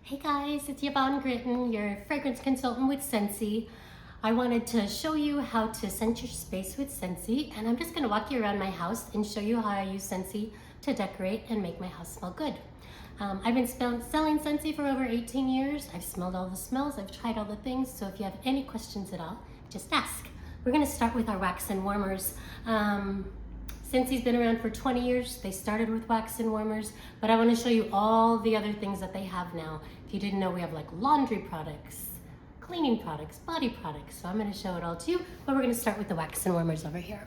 Hey guys, it's Yvonne Gritton, your fragrance consultant with Scentsy. I wanted to show you how to scent your space with Scentsy, and I'm just going to walk you around my house and show you how I use Scentsy to decorate and make my house smell good. I've been selling Scentsy for over 18 years. I've smelled all the smells, I've tried all the things, so if you have any questions at all, just ask. We're going to start with our wax and warmers. Scentsy's been around for 20 years. They started with wax and warmers, but I want to show you all the other things that they have now. If you didn't know, we have like laundry products, cleaning products, body products. So I'm going to show it all to you, but we're going to start with the wax and warmers over here.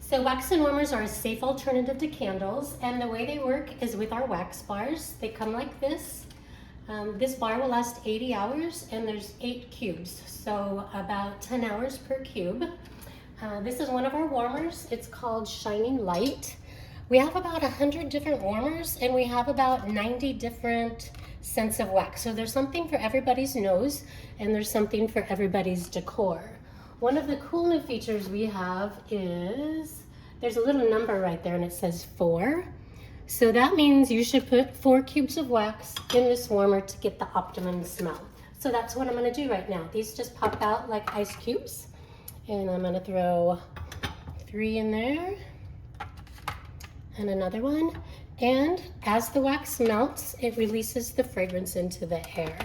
So wax and warmers are a safe alternative to candles, and the way they work is with our wax bars. They come like this. This bar will last 80 hours, and there's 8 cubes, so about 10 hours per cube. This is one of our warmers. It's called Shining Light. We have about 100 different warmers, and we have about 90 different scents of wax. So there's something for everybody's nose, and there's something for everybody's decor. One of the cool new features we have is there's a little number right there, and it says 4. So that means you should put 4 cubes of wax in this warmer to get the optimum smell. So that's what I'm going to do right now. These just pop out like ice cubes. And I'm gonna throw 3 in there and another one. And as the wax melts, it releases the fragrance into the air.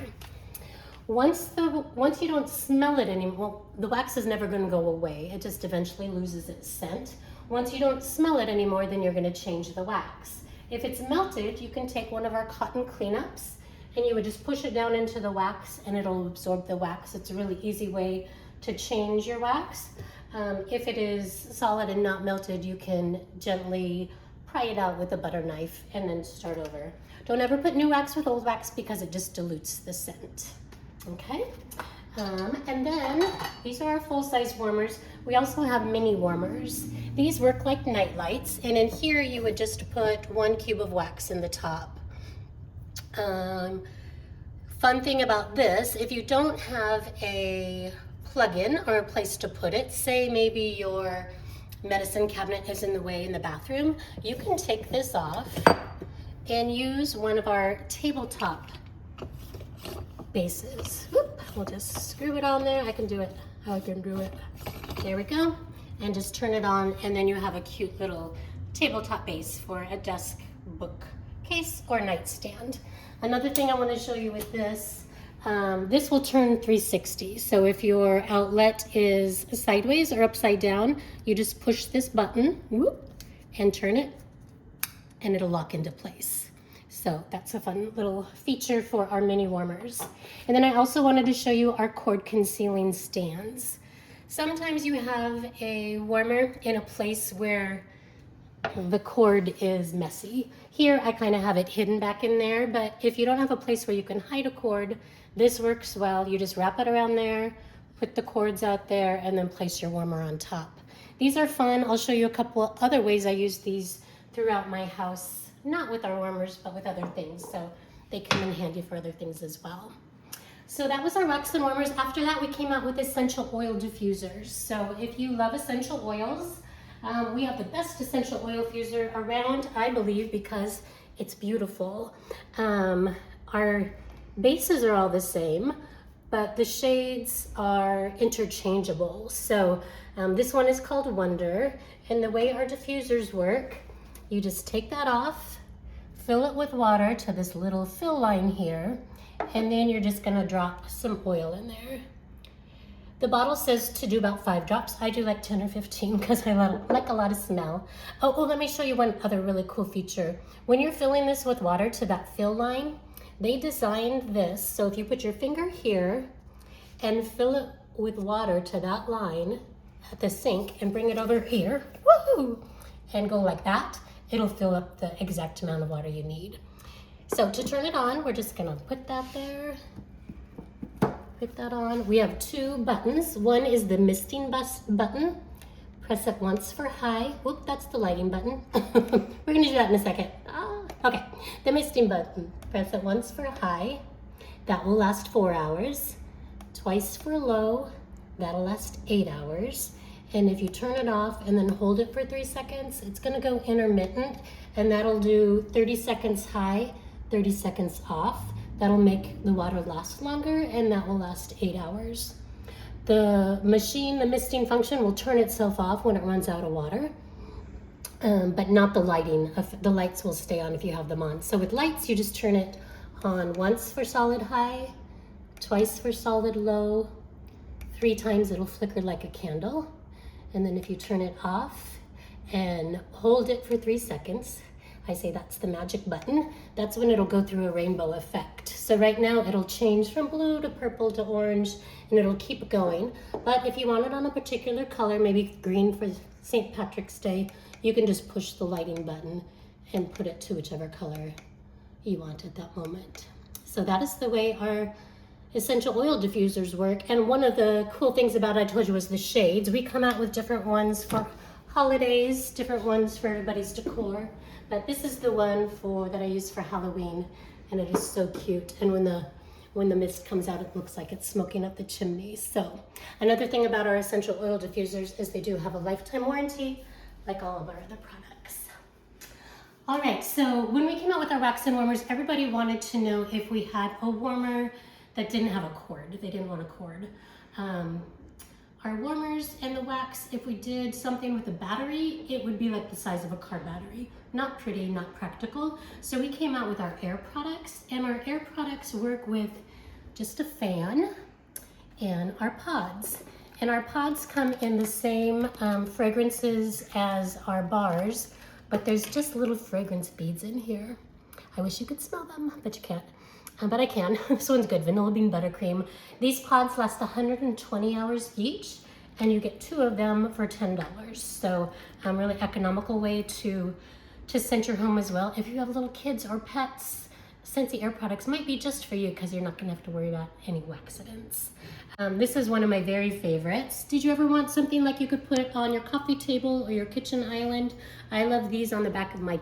Once you don't smell it anymore, the wax is never gonna go away. It just eventually loses its scent. Once you don't smell it anymore, then you're gonna change the wax. If it's melted, you can take one of our cotton cleanups and you would just push it down into the wax and it'll absorb the wax. It's a really easy way to change your wax. If it is solid and not melted, you can gently pry it out with a butter knife and then start over. Don't ever put new wax with old wax because it just dilutes the scent. Okay? And then these are our full-size warmers. We also have mini warmers. These work like night lights, and in here you would just put 1 cube of wax in the top. Fun thing about this, if you don't have a plug-in or a place to put it, say maybe your medicine cabinet is in the way in the bathroom, you can take this off and use one of our tabletop bases. Whoop, we'll just screw it on there. I can do it. There we go. And just turn it on, and then you have a cute little tabletop base for a desk, bookcase, or nightstand. Another thing I want to show you with this, this will turn 360. So if your outlet is sideways or upside down, you just push this button, whoop, and turn it, and it'll lock into place. So that's a fun little feature for our mini warmers. And then I also wanted to show you our cord concealing stands. Sometimes you have a warmer in a place where the cord is messy. Here I kind of have it hidden back in there, but if you don't have a place where you can hide a cord, this works well. You just wrap it around there, put the cords out there, and then place your warmer on top. These are fun. I'll show you a couple other ways I use these throughout my house, not with our warmers, but with other things. So they come in handy for other things as well. So that was our wax and warmers. After that, we came out with essential oil diffusers. So if you love essential oils, we have the best essential oil diffuser around, I believe, because it's beautiful. Our bases are all the same, but the shades are interchangeable. So this one is called Wonder, and the way our diffusers work, you just take that off, fill it with water to this little fill line here, and then you're just gonna drop some oil in there. The bottle says to do about 5 drops. I do like 10 or 15 because I like a lot of smell. Oh, let me show you one other really cool feature. When you're filling this with water to that fill line, they designed this so if you put your finger here and fill it with water to that line at the sink and bring it over here, woohoo, and go like that, it'll fill up the exact amount of water you need. So to turn it on, we're just gonna put that there. Put that on. We have 2 buttons. One is the misting button. Press it once for high. Whoop, that's the lighting button. We're gonna do that in a second. Okay, the misting button. Press it once for high. That will last 4 hours. Twice for low. That'll last 8 hours. And if you turn it off and then hold it for 3 seconds, it's gonna go intermittent, and that'll do 30 seconds high, 30 seconds off. That'll make the water last longer, and that will last 8 hours. The machine, the misting function, will turn itself off when it runs out of water, but not the lighting. The lights will stay on if you have them on. So with lights, you just turn it on once for solid high, twice for solid low, 3 times it'll flicker like a candle. And then if you turn it off and hold it for 3 seconds, I say that's the magic button, that's when it'll go through a rainbow effect. So right now it'll change from blue to purple to orange, and it'll keep going. But if you want it on a particular color, maybe green for St. Patrick's Day, you can just push the lighting button and put it to whichever color you want at that moment. So that is the way our essential oil diffusers work. And one of the cool things about it, I told you, was the shades. We come out with different ones for holidays, different ones for everybody's decor. But this is the one that I use for Halloween, and it is so cute. And when the mist comes out, it looks like it's smoking up the chimney. So another thing about our essential oil diffusers is they do have a lifetime warranty, like all of our other products. All right, so when we came out with our wax and warmers, everybody wanted to know if we had a warmer that didn't have a cord. They didn't want a cord. Our warmers and the wax, if we did something with a battery, it would be like the size of a car battery. Not pretty, not practical. So we came out with our air products, and our air products work with just a fan and our pods. And our pods come in the same fragrances as our bars, but there's just little fragrance beads in here. I wish you could smell them, but you can't. But I can. This one's good, vanilla bean buttercream. These pods last 120 hours each, and you get 2 of them for $10. So really economical way to scent your home as well. If you have little kids or pets, Scentsy Air products might be just for you because you're not gonna have to worry about any accidents. This is one of my very favorites. Did you ever want something like you could put on your coffee table or your kitchen island? I love these on the back of my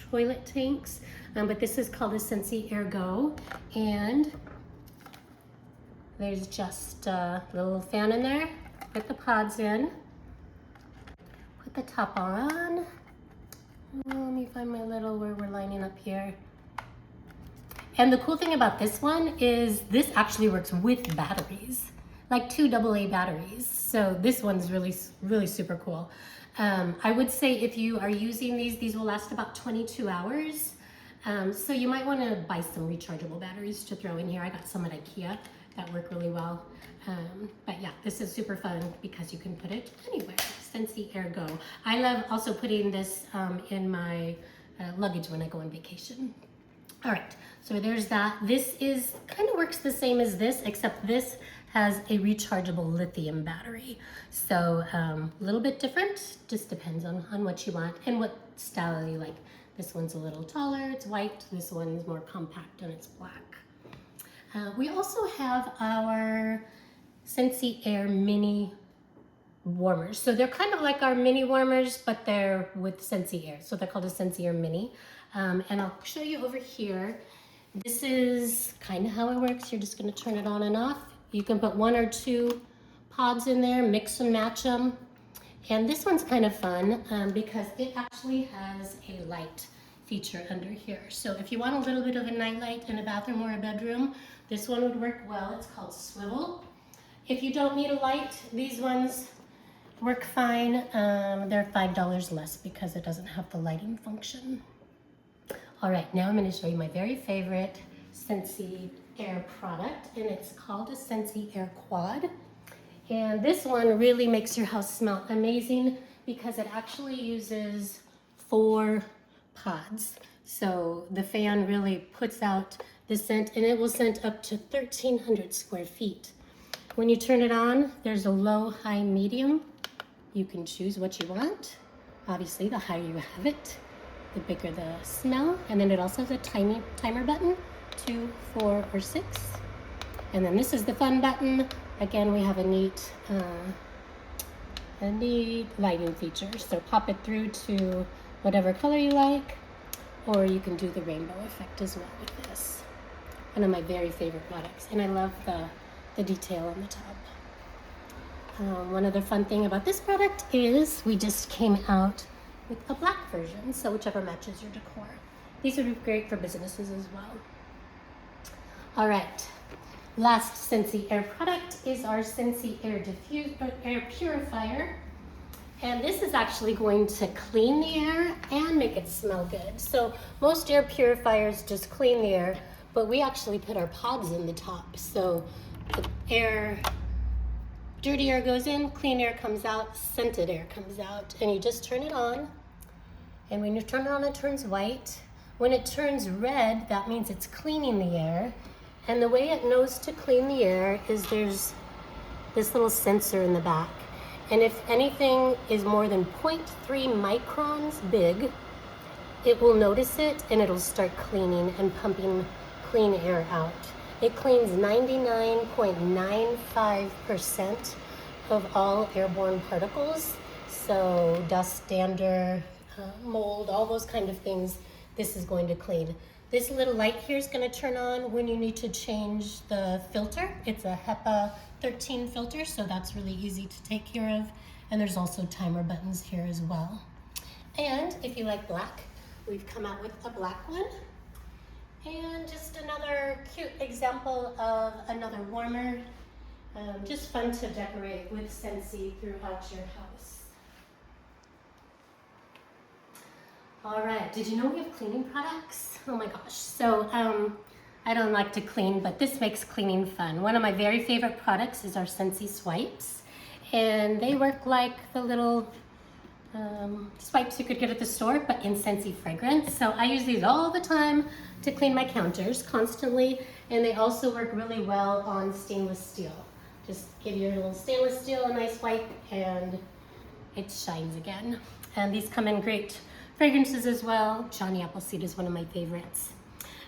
toilet tanks. But this is called a Scentsy Air Go, and there's just a little fan in there. Put the pods in, put the top on. Let me find my little where we're lining up here. And the cool thing about this one is this actually works with batteries, like 2 AA batteries. So this one's really, really super cool. I would say if you are using these will last about 22 hours. So you might want to buy some rechargeable batteries to throw in here. I got some at IKEA that work really well. But yeah, this is super fun because you can put it anywhere. Scentsy Air Go. I love also putting this in my luggage when I go on vacation. All right, so there's that. This is kind of works the same as this, except this has a rechargeable lithium battery. So a little bit different, just depends on what you want and what style you like. This one's a little taller, it's white. This one's more compact and it's black. We also have our Scentsy Air mini warmers. So they're kind of like our mini warmers, but they're with Scentsy Air. So they're called a Scentsy Air mini. And I'll show you over here. This is kind of how it works. You're just gonna turn it on and off. You can put 1 or 2 pods in there, mix and match them. And this one's kind of fun because it actually has a light feature under here. So if you want a little bit of a night light in a bathroom or a bedroom, this one would work well. It's called Swivel. If you don't need a light, these ones work fine. They're $5 less because it doesn't have the lighting function. All right, now I'm going to show you my very favorite Scentsy Air product, and it's called a Scentsy Air Quad. And this one really makes your house smell amazing because it actually uses 4 pods. So the fan really puts out the scent, and it will scent up to 1,300 square feet. When you turn it on, there's a low, high, medium. You can choose what you want. Obviously, the higher you have it, the bigger the smell. And then it also has a timer button, 2, 4, or 6. And then this is the fun button. Again, we have a neat lighting feature. So pop it through to whatever color you like, or you can do the rainbow effect as well with this. One of my very favorite products, and I love the detail on the top. One other fun thing about this product is we just came out with a black version, so whichever matches your decor. These would be great for businesses as well. All right, last Scentsy Air product is our Scentsy Air Purifier. And this is actually going to clean the air and make it smell good. So most air purifiers just clean the air, but we actually put our pods in the top. So the air, dirty air goes in, clean air comes out, scented air comes out. And you just turn it on. And when you turn it on, it turns white. When it turns red, that means it's cleaning the air. And the way it knows to clean the air is there's this little sensor in the back. And if anything is more than 0.3 microns big, it will notice it and it'll start cleaning and pumping clean air out. It cleans 99.95% of all airborne particles. So dust, dander, mold, all those kind of things, this is going to clean. This little light here is going to turn on when you need to change the filter. It's a HEPA 13 filter, so that's really easy to take care of. And there's also timer buttons here as well. And if you like black, we've come out with a black one. And just another cute example of another warmer. Just fun to decorate with Scentsy throughout your house. All right, did you know we have cleaning products? Oh my gosh, so I don't like to clean, but this makes cleaning fun. One of my very favorite products is our Scentsy Swipes, and they work like the little swipes you could get at the store, but in Scentsy fragrance. So I use these all the time to clean my counters constantly, and they also work really well on stainless steel. Just give your little stainless steel a nice wipe and it shines again. And these come in great fragrances as well. Johnny Appleseed is one of my favorites.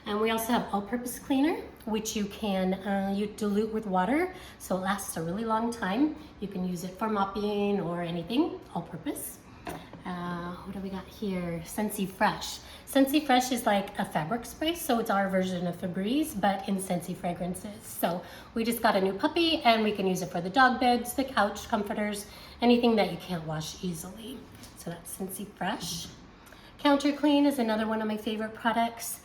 And we also have all-purpose cleaner, which you can you dilute with water, so it lasts a really long time. You can use it for mopping or anything, all-purpose. What do we got here? Scentsy Fresh. Scentsy Fresh is like a fabric spray, so it's our version of Febreze, but in Scentsy fragrances. So we just got a new puppy, and we can use it for the dog beds, the couch comforters, anything that you can't wash easily. So that's Scentsy Fresh. Counter Clean is another one of my favorite products.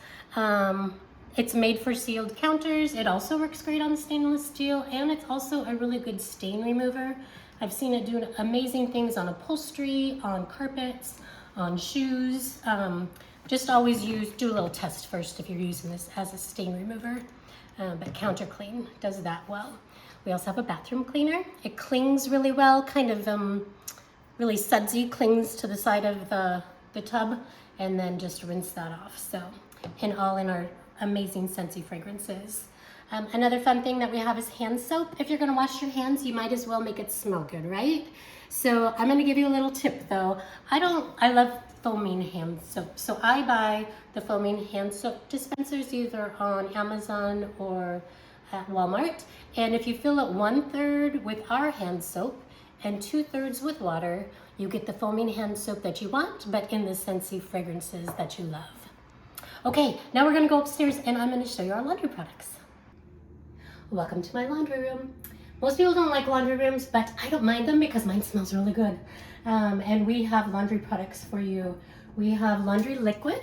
It's made for sealed counters. It also works great on stainless steel, and it's also a really good stain remover. I've seen it do amazing things on upholstery, on carpets, on shoes. Just always do a little test first if you're using this as a stain remover. But Counter Clean does that well. We also have a bathroom cleaner. It clings really well, kind of really sudsy, clings to the side of the tub, and then just rinse that off. So, and all in our amazing Scentsy fragrances. Another fun thing that we have is hand soap. If you're gonna wash your hands, you might as well make it smell good, right? So I'm gonna give you a little tip though. I love foaming hand soap. So I buy the foaming hand soap dispensers either on Amazon or at Walmart. And if you fill it 1/3 with our hand soap and 2/3 with water, you get the foaming hand soap that you want, but in the Scentsy fragrances that you love. Okay, now we're gonna go upstairs and I'm gonna show you our laundry products. Welcome to my laundry room. Most people don't like laundry rooms, but I don't mind them because mine smells really good. And we have laundry products for you. We have laundry liquid,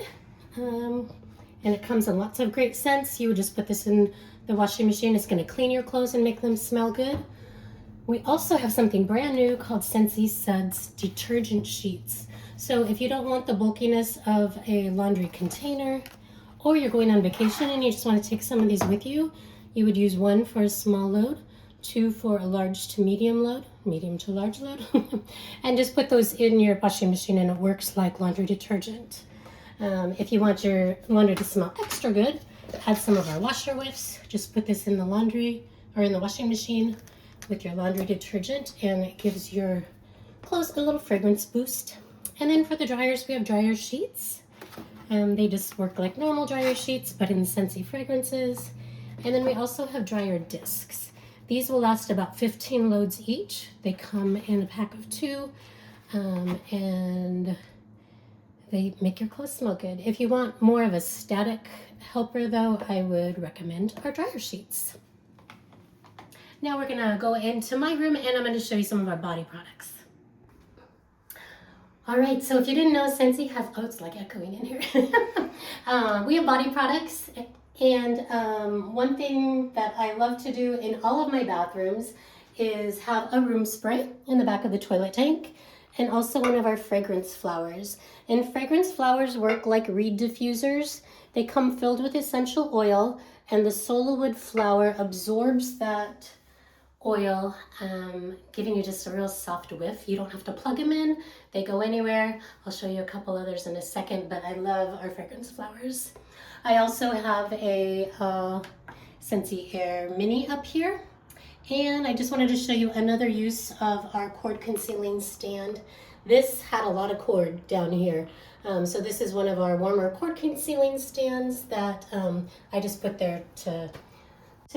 and it comes in lots of great scents. You would just put this in the washing machine. It's gonna clean your clothes and make them smell good. We also have something brand new called Scentsy Suds detergent sheets. So if you don't want the bulkiness of a laundry container, or you're going on vacation and you just want to take some of these with you, you would use 1 for a small load, 2 for a large to medium load, medium to large load, and just put those in your washing machine and it works like laundry detergent. If you want your laundry to smell extra good, add some of our washer whiffs. Just put this in the laundry or in the washing machine with your laundry detergent, and it gives your clothes a little fragrance boost. And then for the dryers, we have dryer sheets. They just work like normal dryer sheets, but in Scentsy fragrances. And then we also have dryer discs. These will last about 15 loads each. They come in a pack of 2, and they make your clothes smell good. If you want more of a static helper though, I would recommend our dryer sheets. Now we're gonna go into my room and I'm gonna show you some of our body products. All right, so if you didn't know, Scentsy has, oh, it's like echoing in here. We have body products, and one thing that I love to do in all of my bathrooms is have a room spray in the back of the toilet tank, and also one of our fragrance flowers. And fragrance flowers work like reed diffusers. They come filled with essential oil, and the solowood flower absorbs that oil, giving you just a real soft whiff. You don't have to plug them in. They go anywhere. I'll show you a couple others in a second, but I love our fragrance flowers. I also have a Scentsy Air Mini up here. And I just wanted to show you another use of our cord concealing stand. This had a lot of cord down here. So this is one of our warmer cord concealing stands that I just put there to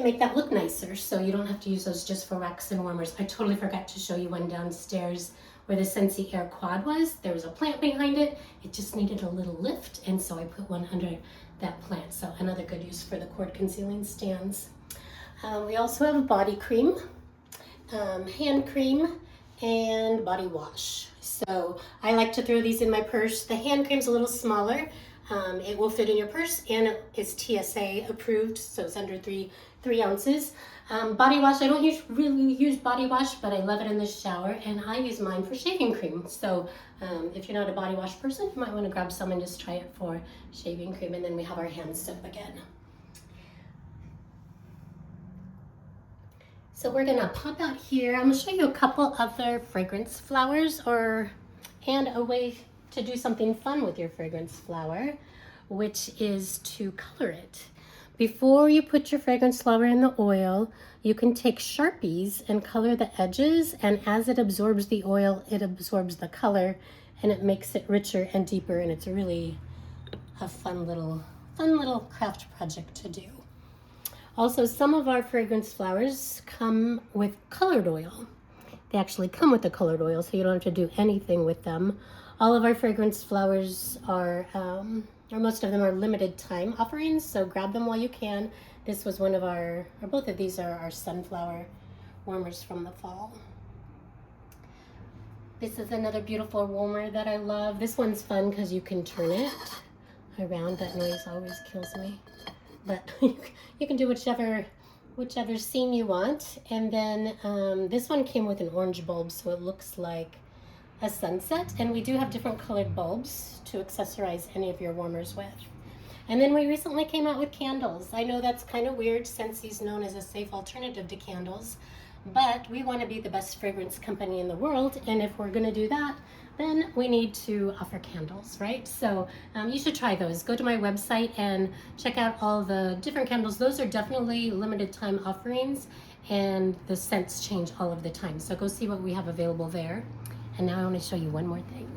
make that look nicer, so you don't have to use those just for wax and warmers. I totally forgot to show you one downstairs where the Scentsy Air Quad was. There was a plant behind it. It just needed a little lift, and so I put one under that plant. So another good use for the cord concealing stands. We also have body cream, hand cream, and body wash. So I like to throw these in my purse. The hand cream's a little smaller. It will fit in your purse, and it's TSA approved, so it's under 3 ounces. Body wash, I don't really use body wash, but I love it in the shower, and I use mine for shaving cream. So if you're not a body wash person, you might want to grab some and just try it for shaving cream. And then we have our hand soap again. So we're gonna pop out here. I'm gonna show you a couple other fragrance flowers, and a way to do something fun with your fragrance flower, which is to color it. Before you put your fragrance flower in the oil, you can take Sharpies and color the edges, and as it absorbs the oil, it absorbs the color, and it makes it richer and deeper, and it's really a fun little craft project to do. Also, some of our fragrance flowers come with colored oil. They actually come with the colored oil, so you don't have to do anything with them. All of our fragrance flowers are, or most of them are limited time offerings, so grab them while you can. This was one of our, or both of these are our sunflower warmers from the fall. This is another beautiful warmer that I love. This one's fun because you can turn it around. That noise always kills me. But you can do whichever scene you want. And then this one came with an orange bulb, so it looks like a sunset, and we do have different colored bulbs to accessorize any of your warmers with. And then we recently came out with candles. I know that's kind of weird. Scentsy's known as a safe alternative to candles, but we want to be the best fragrance company in the world, and if we're going to do that, then we need to offer candles, right? So you should try those. Go to my website and check out all the different candles. Those are definitely limited time offerings, and the scents change all of the time, so go see what we have available there. And now I want to show you one more thing.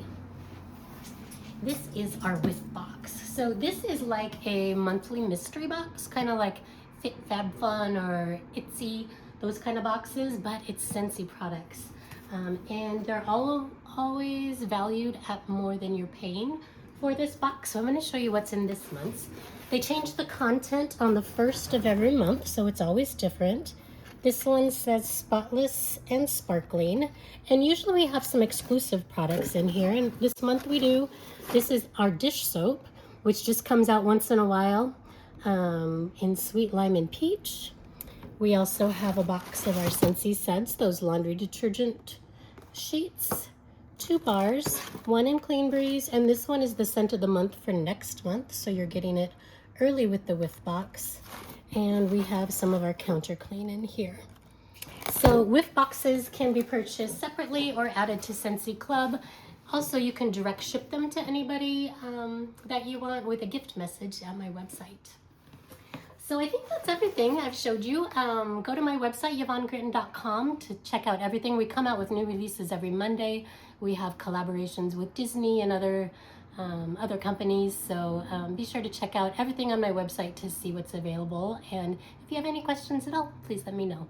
This is our Whiff Box. So this is like a monthly mystery box, kind of like Fit Fab Fun or Itsy, those kind of boxes, but it's Scentsy products. And they're always valued at more than you're paying for this box. So I'm going to show you what's in this month's. They change the content on the 1st of every month, so it's always different. This one says spotless and sparkling, and usually we have some exclusive products in here, and this month we do. This is our dish soap, which just comes out once in a while in sweet lime and peach. We also have a box of our Scentsy Suds, those laundry detergent sheets, 2 bars, one in Clean Breeze, and this one is the scent of the month for next month, so you're getting it early with the Whiff Box. And we have some of our counter clean in here. So Whiff Boxes can be purchased separately or added to Scentsy Club. Also, you can direct ship them to anybody that you want with a gift message at my website. So I think that's everything I've showed you. Go to my website, YvonneGritton.com, to check out everything. We come out with new releases every Monday. We have collaborations with Disney and other companies, so be sure to check out everything on my website to see what's available. And if you have any questions at all, please let me know.